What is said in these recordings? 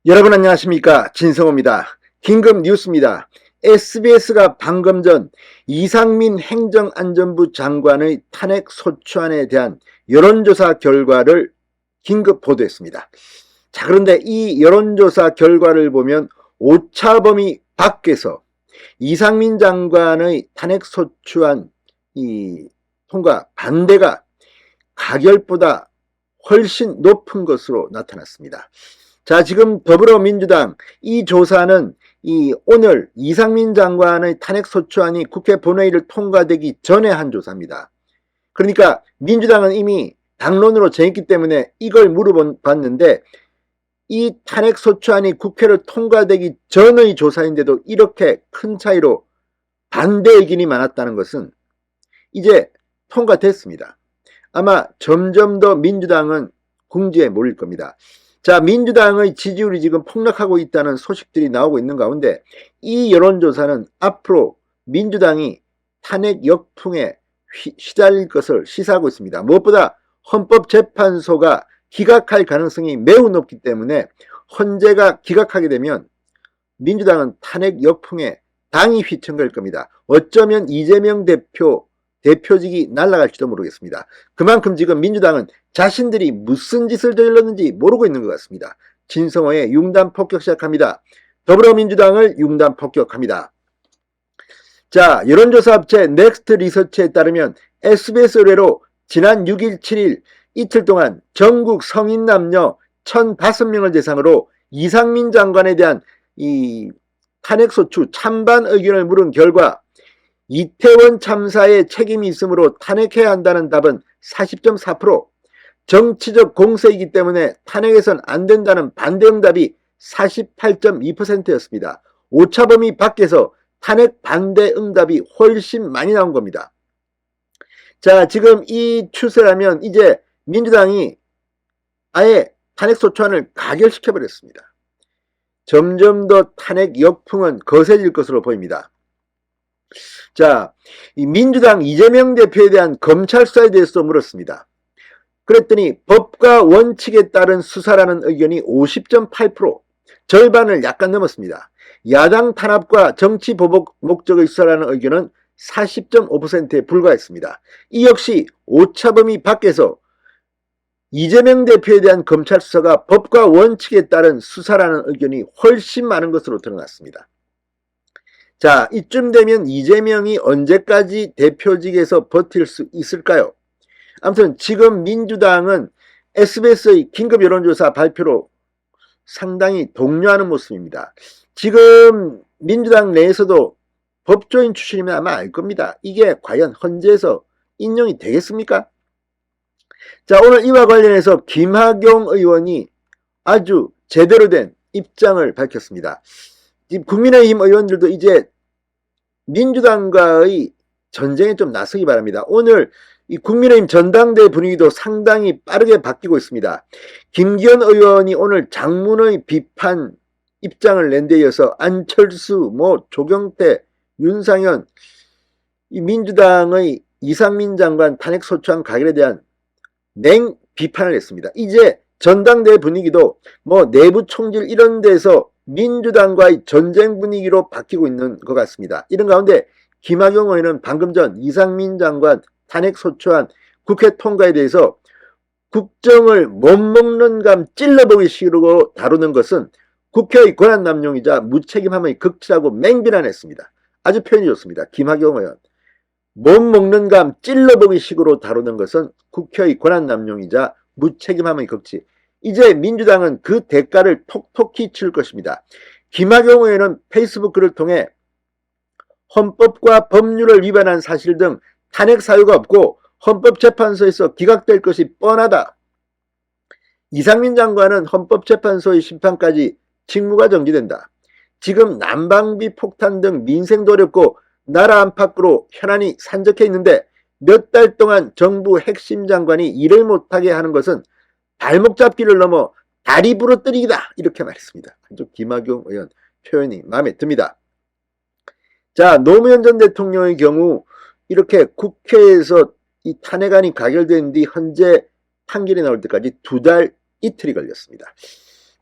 여러분 안녕하십니까, 진성호입니다. 긴급 뉴스입니다. SBS가 방금 전 이상민 행정안전부 장관의 탄핵 소추안에 대한 여론조사 결과를 긴급 보도했습니다. 자, 그런데 이 여론조사 결과를 보면 오차범위 밖에서 이상민 장관의 탄핵 소추안 통과 반대가 가결보다 훨씬 높은 것으로 나타났습니다. 자, 지금 더불어민주당 이 조사는 오늘 이상민 장관의 탄핵소추안이 국회 본회의를 통과되기 전에 한 조사입니다. 그러니까 민주당은 이미 당론으로 정했기 때문에 이걸 물어봤는데, 이 탄핵소추안이 국회를 통과되기 전의 조사인데도 이렇게 큰 차이로 반대 의견이 많았다는 것은 이제 통과됐습니다. 아마 점점 더 민주당은 궁지에 몰릴 겁니다. 자, 민주당의 지지율이 지금 폭락하고 있다는 소식들이 나오고 있는 가운데 이 여론조사는 앞으로 민주당이 탄핵 역풍에 시달릴 것을 시사하고 있습니다. 무엇보다 헌법재판소가 기각할 가능성이 매우 높기 때문에 헌재가 기각하게 되면 민주당은 탄핵 역풍에 당이 휘청갈 겁니다. 어쩌면 이재명 대표직이 날아갈지도 모르겠습니다. 그만큼 지금 민주당은 자신들이 무슨 짓을 저질렀는지 모르고 있는 것 같습니다. 진성호의 융단 폭격 시작합니다. 더불어민주당을 융단 폭격합니다. 자, 여론조사 업체 넥스트 리서치에 따르면 SBS 의뢰로 지난 6일, 7일 이틀 동안 전국 성인 남녀 1,005명을 대상으로 이상민 장관에 대한 탄핵소추 찬반 의견을 물은 결과 이태원 참사에 책임이 있으므로 탄핵해야 한다는 답은 40.4%, 정치적 공세이기 때문에 탄핵해서는 안 된다는 반대 응답이 48.2%였습니다. 오차범위 밖에서 탄핵 반대 응답이 훨씬 많이 나온 겁니다. 자, 지금 이 추세라면 이제 민주당이 아예 탄핵소추안을 가결시켜버렸습니다. 점점 더 탄핵 역풍은 거세질 것으로 보입니다. 자, 이 민주당 이재명 대표에 대한 검찰 수사에 대해서 물었습니다. 그랬더니 법과 원칙에 따른 수사라는 의견이 50.8%, 절반을 약간 넘었습니다. 야당 탄압과 정치 보복 목적의 수사라는 의견은 40.5%에 불과했습니다. 이 역시 오차범위 밖에서 이재명 대표에 대한 검찰 수사가 법과 원칙에 따른 수사라는 의견이 훨씬 많은 것으로 드러났습니다. 자, 이쯤 되면 이재명이 언제까지 대표직에서 버틸 수 있을까요? 아무튼 지금 민주당은 SBS의 긴급 여론조사 발표로 상당히 동요하는 모습입니다. 지금 민주당 내에서도 법조인 출신이면 아마 알 겁니다. 이게 과연 헌재에서 인용이 되겠습니까? 자, 오늘 이와 관련해서 김학용 의원이 아주 제대로 된 입장을 밝혔습니다. 국민의힘 의원들도 이제 민주당과의 전쟁에 좀 나서기 바랍니다. 오늘 이 국민의힘 전당대 분위기도 상당히 빠르게 바뀌고 있습니다. 김기현 의원이 오늘 장문의 비판 입장을 낸 데 이어서 안철수, 조경태, 윤상현, 이 민주당의 이상민 장관 탄핵소추안 가결에 대한 냉 비판을 했습니다. 이제 전당대 분위기도 내부 총질 이런 데서 민주당과의 전쟁 분위기로 바뀌고 있는 것 같습니다. 이런 가운데 김학용 의원은 방금 전 이상민 장관 탄핵소추안 국회 통과에 대해서 국정을 못 먹는 감 찔러보기 식으로 다루는 것은 국회의 권한남용이자 무책임함의 극치라고 맹비난했습니다. 아주 표현이 좋습니다. 김학용 의원. 못 먹는 감 찔러보기 식으로 다루는 것은 국회의 권한남용이자 무책임함의 극치. 이제 민주당은 그 대가를 톡톡히 치를 것입니다. 김학용 의원은 페이스북 글을 통해 헌법과 법률을 위반한 사실 등 탄핵 사유가 없고 헌법재판소에서 기각될 것이 뻔하다. 이상민 장관은 헌법재판소의 심판까지 직무가 정지된다. 지금 난방비 폭탄 등 민생도 어렵고 나라 안팎으로 현안이 산적해 있는데 몇 달 동안 정부 핵심 장관이 일을 못하게 하는 것은 발목 잡기를 넘어 다리 부러뜨리기다, 이렇게 말했습니다. 아주 김학용 의원 표현이 마음에 듭니다. 자, 노무현 전 대통령의 경우 이렇게 국회에서 이 탄핵안이 가결된 뒤 헌재 판결이 나올 때까지 2달 이틀이 걸렸습니다.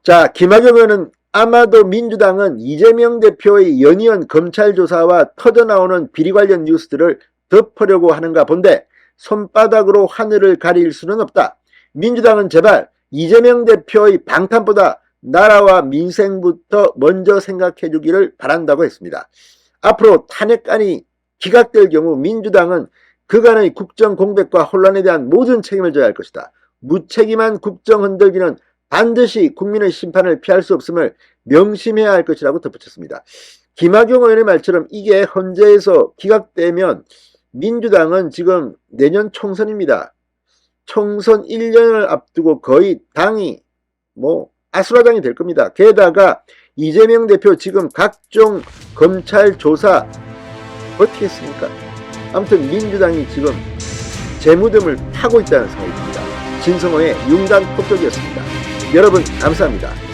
자, 김학용 의원은 아마도 민주당은 이재명 대표의 연이은 검찰 조사와 터져나오는 비리 관련 뉴스들을 덮으려고 하는가 본데 손바닥으로 하늘을 가릴 수는 없다. 민주당은 제발 이재명 대표의 방탄보다 나라와 민생부터 먼저 생각해 주기를 바란다고 했습니다. 앞으로 탄핵안이 기각될 경우 민주당은 그간의 국정 공백과 혼란에 대한 모든 책임을 져야 할 것이다. 무책임한 국정 흔들기는 반드시 국민의 심판을 피할 수 없음을 명심해야 할 것이라고 덧붙였습니다. 김학용 의원의 말처럼 이게 헌재에서 기각되면 민주당은 지금 내년 총선입니다. 총선 1년을 앞두고 거의 당이 아수라장이 될 겁니다. 게다가 이재명 대표 지금 각종 검찰 조사 어떻게 했습니까? 아무튼 민주당이 지금 재무덤을 타고 있다는 생각이 듭니다. 진성호의 융단 폭격이었습니다. 여러분 감사합니다.